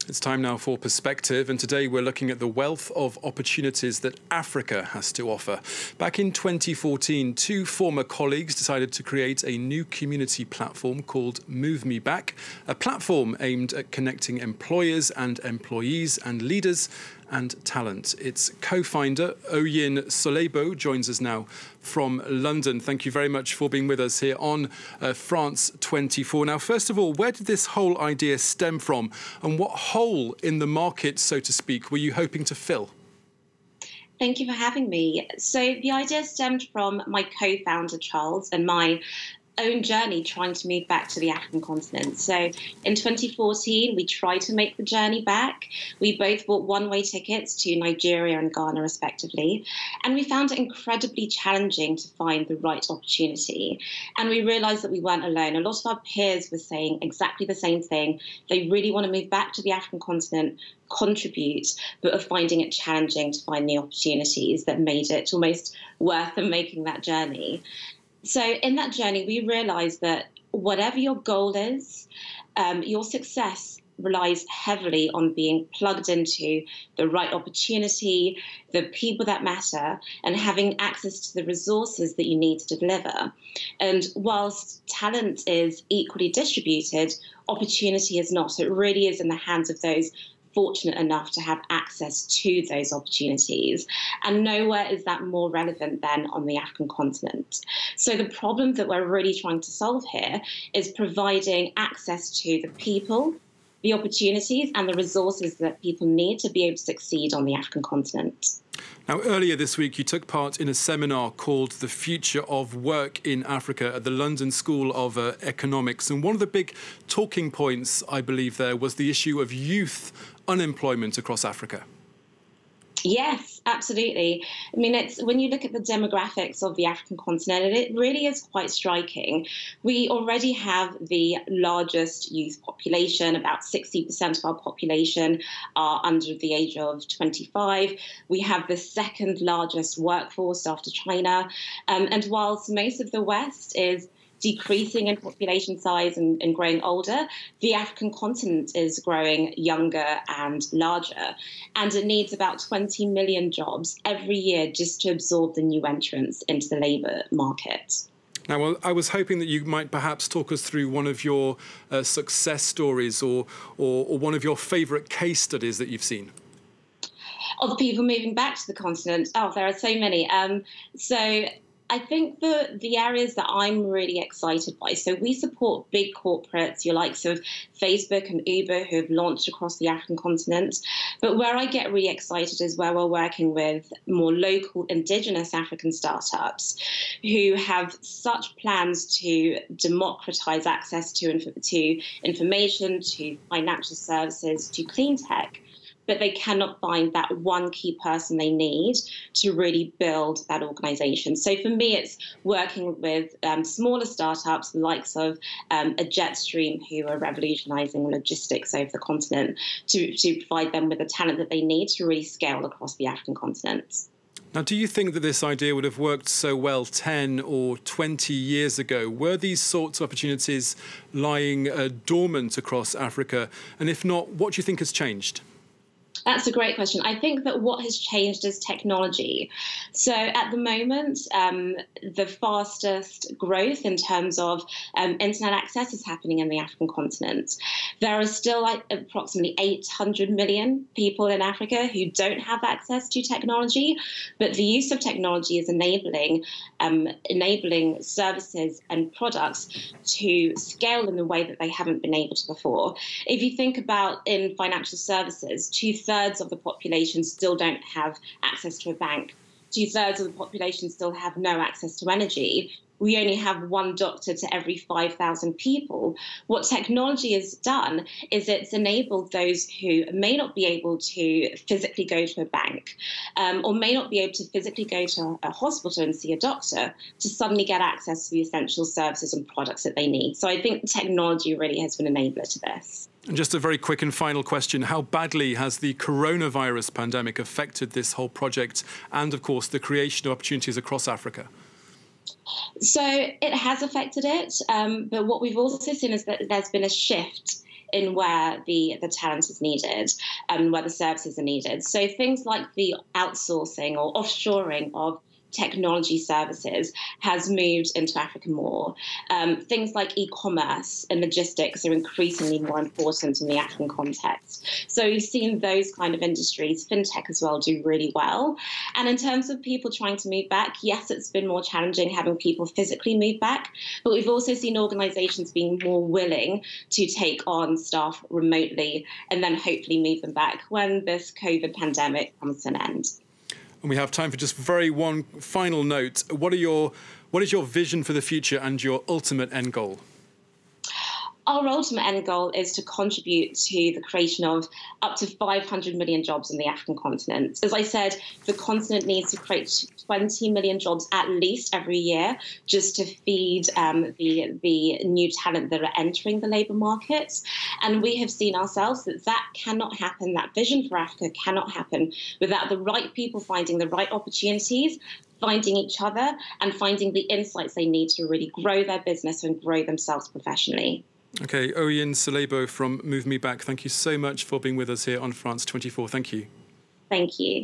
It's time now for Perspective, and today we're looking at the wealth of opportunities that Africa has to offer. Back in 2014, two former colleagues decided to create a new community platform called Movemeback, a platform aimed at connecting employers and employees and leaders and talent. Its co-founder, Oyin Solebo, joins us now from London. Thank you very much for being with us here on France 24. Now, first of all, where did this whole idea stem from, and what hole in the market, so to speak, were you hoping to fill? Thank you for having me. So the idea stemmed from my co-founder, Charles, and my own journey trying to move back to the African continent. So in 2014, we tried to make the journey back. We both bought one-way tickets to Nigeria and Ghana, respectively. And we found it incredibly challenging to find the right opportunity. And we realized that we weren't alone. A lot of our peers were saying exactly the same thing. They really want to move back to the African continent, contribute, but are finding it challenging to find the opportunities that made it almost worth them making that journey. So in that journey, we realized that whatever your goal is, your success relies heavily on being plugged into the right opportunity, the people that matter, and having access to the resources that you need to deliver. And whilst talent is equally distributed, opportunity is not. So it really is in the hands of those fortunate enough to have access to those opportunities. And nowhere is that more relevant than on the African continent. So the problem that we're really trying to solve here is providing access to the people, the opportunities, and the resources that people need to be able to succeed on the African continent. Now, earlier this week, you took part in a seminar called The Future of Work in Africa at the London School of Economics. And one of the big talking points, I believe, there was the issue of youth unemployment across Africa. Yes, absolutely. I mean, it's when you look at the demographics of the African continent, it really is quite striking. We already have the largest youth population. About 60% of our population are under the age of 25. We have the second largest workforce after China. And whilst most of the West is decreasing in population size and growing older, the African continent is growing younger and larger. And it needs about 20 million jobs every year just to absorb the new entrants into the labour market. Now, well, I was hoping that you might perhaps talk us through one of your success stories or one of your favourite case studies that you've seen. Of people moving back to the continent. Oh, there are so many. So I think the areas that I'm really excited by, so we support big corporates, your likes of Facebook and Uber, who have launched across the African continent. But where I get really excited is where we're working with more local indigenous African startups who have such plans to democratize access to information, to financial services, to clean tech, but they cannot find that one key person they need to really build that organization. So for me, it's working with smaller startups, the likes of a Jetstream, who are revolutionizing logistics over the continent, to provide them with the talent that they need to really scale across the African continent. Now, do you think that this idea would have worked so well 10 or 20 years ago? Were these sorts of opportunities lying dormant across Africa? And if not, what do you think has changed? That's a great question. I think that what has changed is technology. So at the moment, the fastest growth in terms of internet access is happening in the African continent. There are still approximately 800 million people in Africa who don't have access to technology, but the use of technology is enabling services and products to scale in the way that they haven't been able to before. If you think about in financial services, 2/3 of the population still don't have access to a bank. 2/3 of the population still have no access to energy. We only have one doctor to every 5,000 people. What technology has done is it's enabled those who may not be able to physically go to a bank or may not be able to physically go to a hospital and see a doctor to suddenly get access to the essential services and products that they need. So I think technology really has been an enabler to this. And just a very quick and final question. How badly has the coronavirus pandemic affected this whole project and, of course, the creation of opportunities across Africa? So it has affected it, but what we've also seen is that there's been a shift in where the talent is needed and where the services are needed. So things like the outsourcing or offshoring of technology services has moved into Africa more. Things like e-commerce and logistics are increasingly more important in the African context. So we've seen those kind of industries, fintech as well, do really well. And in terms of people trying to move back, yes, it's been more challenging having people physically move back, but we've also seen organizations being more willing to take on staff remotely and then hopefully move them back when this COVID pandemic comes to an end. And we have time for just one final note. What is your vision for the future and your ultimate end goal? Our ultimate end goal is to contribute to the creation of up to 500 million jobs on the African continent. As I said, the continent needs to create 20 million jobs at least every year just to feed the new talent that are entering the labour markets. And we have seen ourselves that cannot happen, that vision for Africa cannot happen without the right people finding the right opportunities, finding each other and finding the insights they need to really grow their business and grow themselves professionally. Okay, Oyin Solebo from Movemeback, thank you so much for being with us here on France 24. Thank you. Thank you.